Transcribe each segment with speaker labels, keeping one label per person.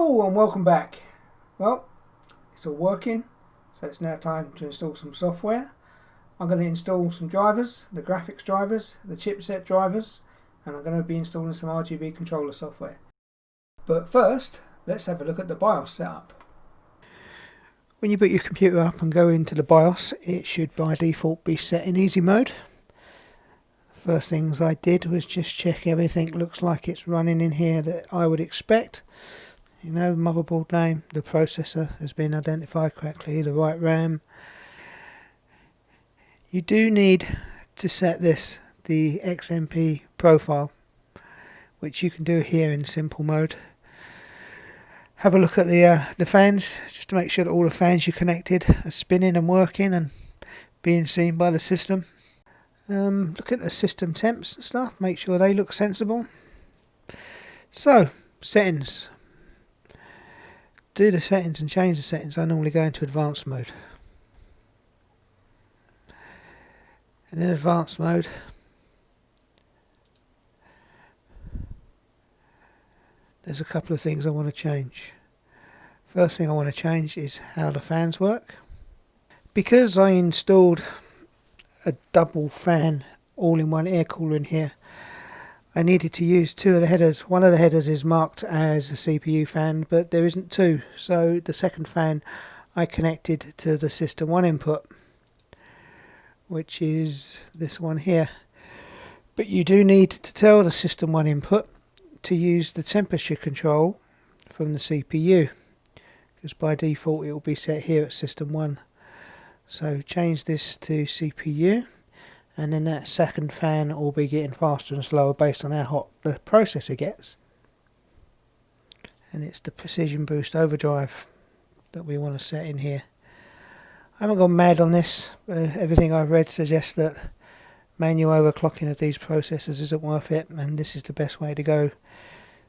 Speaker 1: Hello and welcome back. Well, it's all working, so it's now time to install some software. I'm going to install some drivers, the graphics drivers, the chipset drivers, and I'm going to be installing some RGB controller software. But first, let's have a look at the BIOS setup. When you boot your computer up and go into the BIOS, it should by default be set in easy mode. First things I did was just check everything looks like it's running in here that I would expect. You know, motherboard name, the processor has been identified correctly, the right RAM. You do need to set this, the XMP profile, which you can do here in simple mode. Have a look at the fans, just to make sure that all the fans you connected are spinning and working and being seen by the system. Look at the system temps and stuff, make sure they look sensible. So, settings. Do the settings and change the settings. I normally go into advanced mode. And in advanced mode, there's a couple of things I want to change. First thing I want to change is how the fans work. Because I installed a double fan all-in-one air cooler in here, I needed to use two of the headers. One of the headers is marked as a CPU fan, but there isn't two, so the second fan I connected to the System 1 input, which is this one here. But you do need to tell the System 1 input to use the temperature control from the CPU, because by default it will be set here at System 1. So change this to CPU, and then that second fan will be getting faster and slower based on how hot the processor gets. And it's the Precision Boost Overdrive that we want to set in here. I haven't gone mad on this. Everything I've read suggests that manual overclocking of these processors isn't worth it, and this is the best way to go.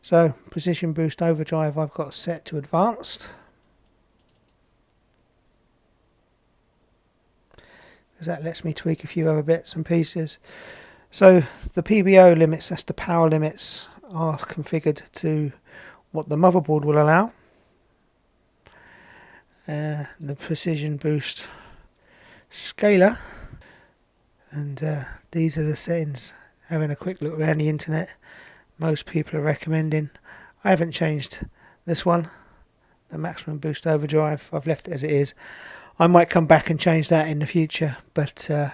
Speaker 1: So Precision Boost Overdrive I've got set to advanced, because that lets me tweak a few other bits and pieces. So the PBO limits, that's the power limits, are configured to what the motherboard will allow. The Precision Boost scaler, and these are the settings. Having a quick look around the internet, most people are recommending. I haven't changed this one, the maximum boost overdrive. I've left it as it is. I might come back and change that in the future, but at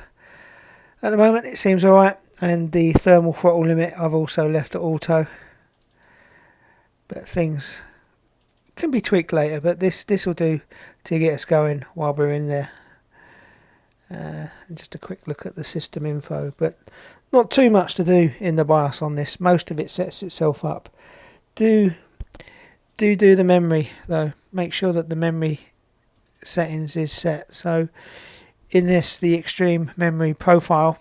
Speaker 1: the moment it seems alright. And the thermal throttle limit I've also left at auto, but things can be tweaked later, but this will do to get us going while we're in there. And just a quick look at the system info, but not too much to do in the BIOS on this. Most of it sets itself up. Do the memory though. Make sure that the memory settings is set. So in this, the extreme memory profile,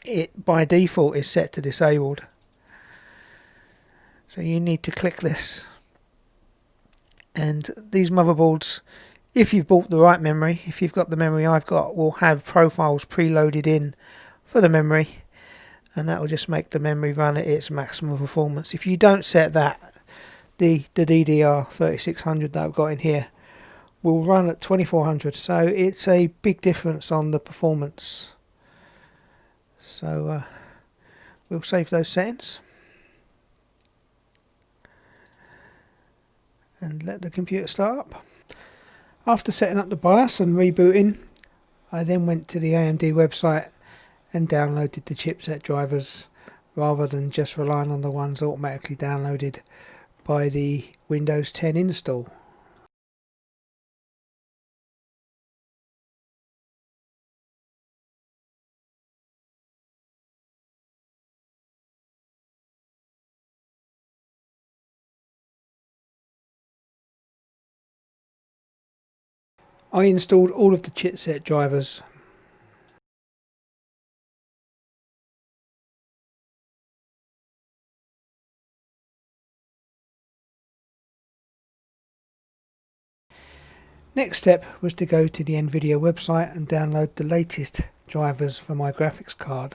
Speaker 1: it by default is set to disabled. So you need to click this. And these motherboards, if you've bought the right memory, if you've got the memory I've got, will have profiles preloaded in for the memory, and that will just make the memory run at its maximum performance. If you don't set that, the DDR 3600 that I've got in here will run at 2400, so it's a big difference on the performance. So we'll save those settings and let the computer start up. After setting up the BIOS and rebooting, I then went to the AMD website and downloaded the chipset drivers, rather than just relying on the ones automatically downloaded by the Windows 10 install. I installed all of the chipset drivers. Next step was to go to the NVIDIA website and download the latest drivers for my graphics card.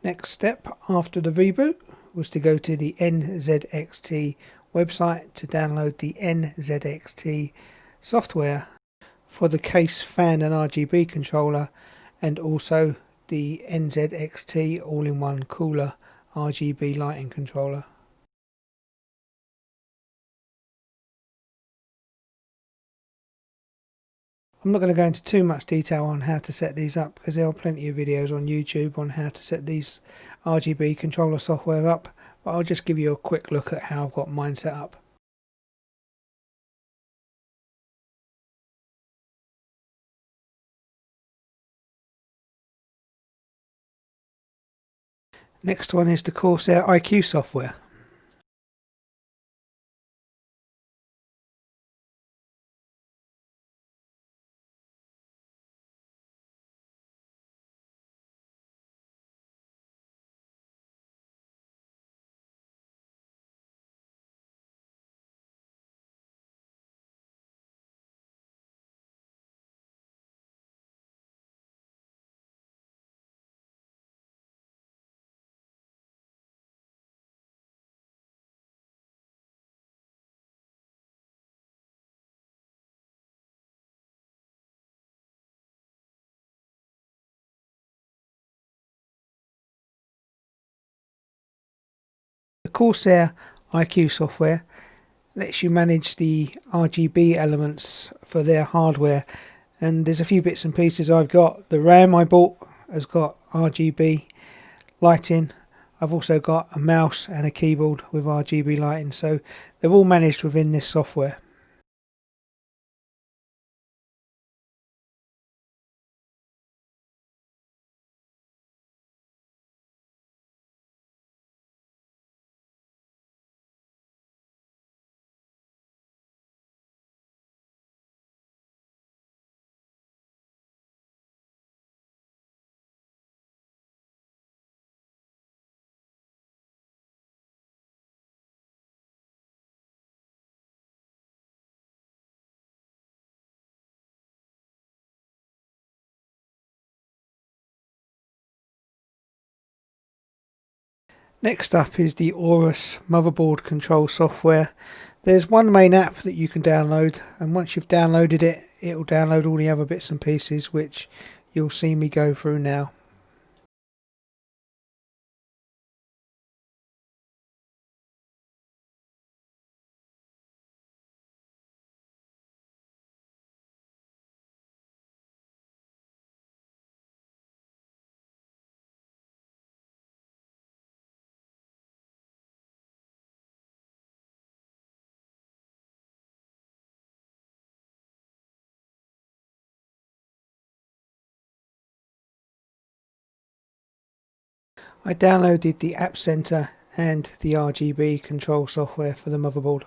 Speaker 1: Next step after the reboot was to go to the NZXT website to download the NZXT software for the case, fan and RGB controller, and also the NZXT all-in-one cooler RGB lighting controller. I'm not going to go into too much detail on how to set these up because there are plenty of videos on YouTube on how to set these RGB controller software up, but I'll just give you a quick look at how I've got mine set up. Next one is the Corsair IQ software. The Corsair IQ software lets you manage the RGB elements for their hardware, and there's a few bits and pieces I've got. The RAM I bought has got RGB lighting. I've also got a mouse and a keyboard with RGB lighting, so they're all managed within this software. Next up is the Aorus motherboard control software. There's one main app that you can download, and once you've downloaded it, it'll download all the other bits and pieces which you'll see me go through now. I downloaded the App Center and the RGB control software for the motherboard.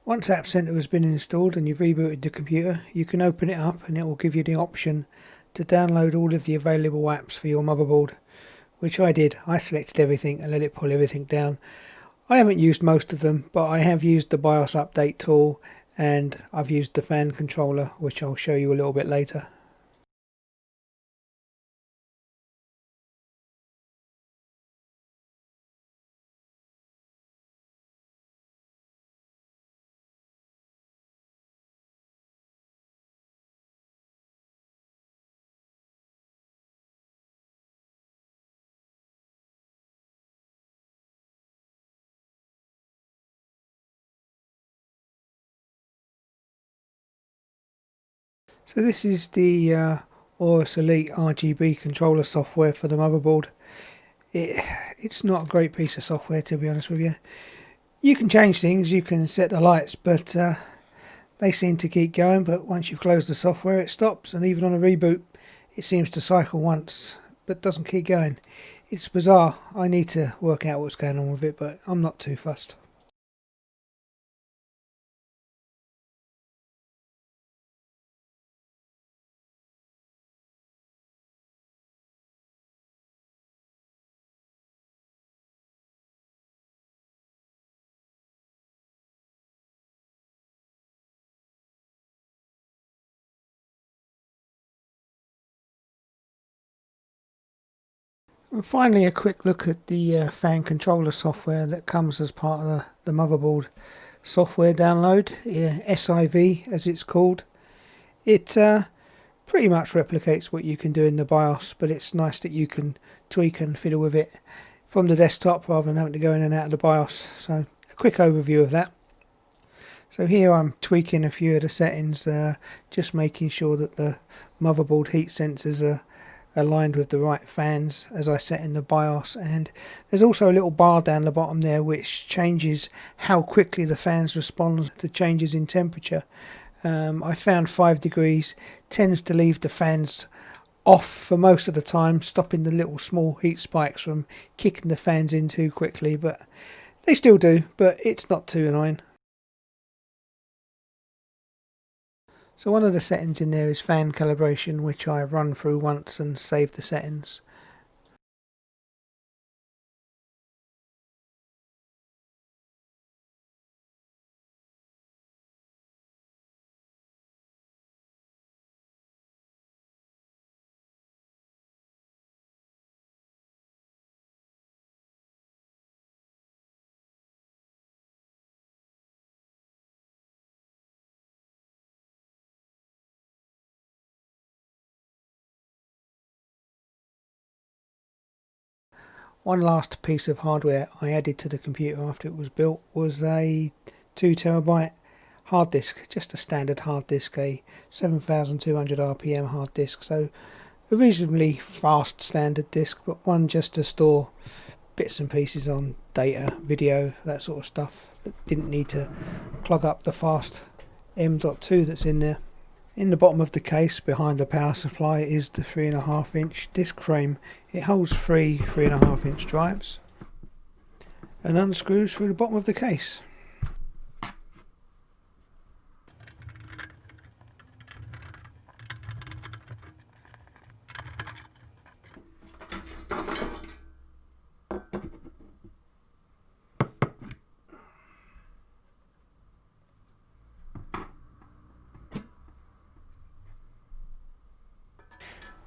Speaker 1: Once App Center has been installed and you've rebooted the computer, you can open it up and it will give you the option to download all of the available apps for your motherboard, which I did. I selected everything and let it pull everything down. I haven't used most of them, but I have used the BIOS update tool and I've used the fan controller, which I'll show you a little bit later. So this is the Aorus Elite RGB controller software for the motherboard. It's not a great piece of software, to be honest with you. You can change things, you can set the lights, but they seem to keep going. But once you've closed the software, it stops, and even on a reboot it seems to cycle once but doesn't keep going. It's bizarre. I need to work out what's going on with it, but I'm not too fussed. And finally, a quick look at the fan controller software that comes as part of the motherboard software download, SIV as it's called. It pretty much replicates what you can do in the BIOS, but it's nice that you can tweak and fiddle with it from the desktop rather than having to go in and out of the BIOS. So a quick overview of that. So here I'm tweaking a few of the settings, just making sure that the motherboard heat sensors are aligned with the right fans as I set in the BIOS, and there's also a little bar down the bottom there which changes how quickly the fans respond to changes in temperature. I found 5 degrees tends to leave the fans off for most of the time, stopping the little small heat spikes from kicking the fans in too quickly, but they still do, but it's not too annoying. So one of the settings in there is fan calibration, which I run through once and save the settings. One last piece of hardware I added to the computer after it was built was a 2TB hard disk, just a standard hard disk, a 7200 RPM hard disk, so a reasonably fast standard disk, but one just to store bits and pieces on data, video, that sort of stuff that didn't need to clog up the fast M.2 that's in there. In the bottom of the case behind the power supply is the 3.5-inch disc frame. It holds three 3.5-inch drives and unscrews through the bottom of the case.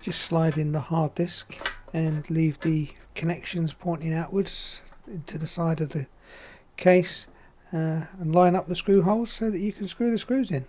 Speaker 1: Just slide in the hard disk and leave the connections pointing outwards to the side of the case, and line up the screw holes so that you can screw the screws in.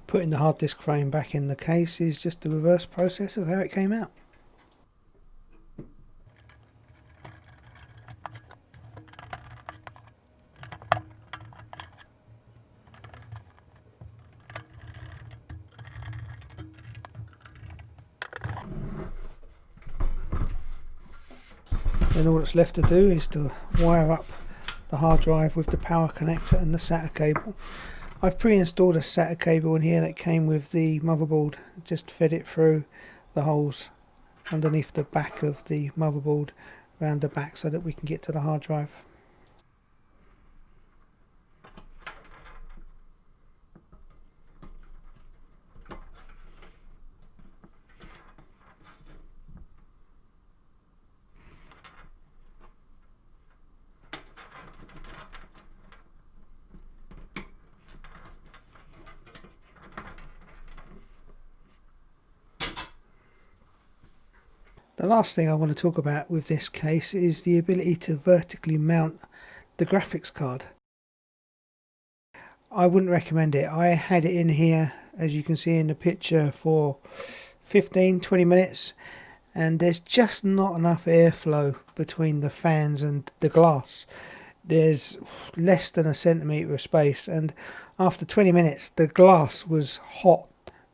Speaker 1: Putting the hard disk frame back in the case is just the reverse process of how it came out. Then all that's left to do is to wire up the hard drive with the power connector and the SATA cable. I've pre-installed a SATA cable in here that came with the motherboard, just fed it through the holes underneath the back of the motherboard around the back so that we can get to the hard drive. The last thing I want to talk about with this case is the ability to vertically mount the graphics card. I wouldn't recommend it. I had it in here, as you can see in the picture, for 15-20 minutes, and there's just not enough airflow between the fans and the glass. There's less than a centimetre of space, and after 20 minutes the glass was hot,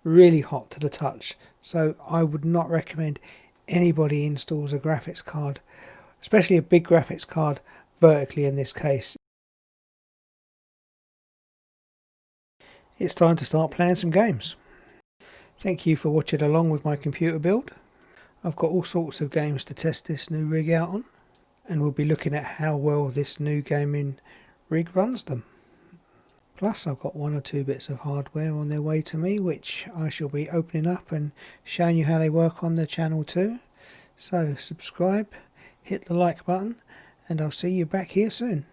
Speaker 1: really hot to the touch. So I would not recommend anybody installs a graphics card, especially a big graphics card, vertically in this case. It's time to start playing some games. Thank you for watching along with my computer build. I've got all sorts of games to test this new rig out on, and we'll be looking at how well this new gaming rig runs them. Plus I've got 1 or 2 bits of hardware on their way to me, which I shall be opening up and showing you how they work on the channel too. So subscribe, hit the like button, and I'll see you back here soon.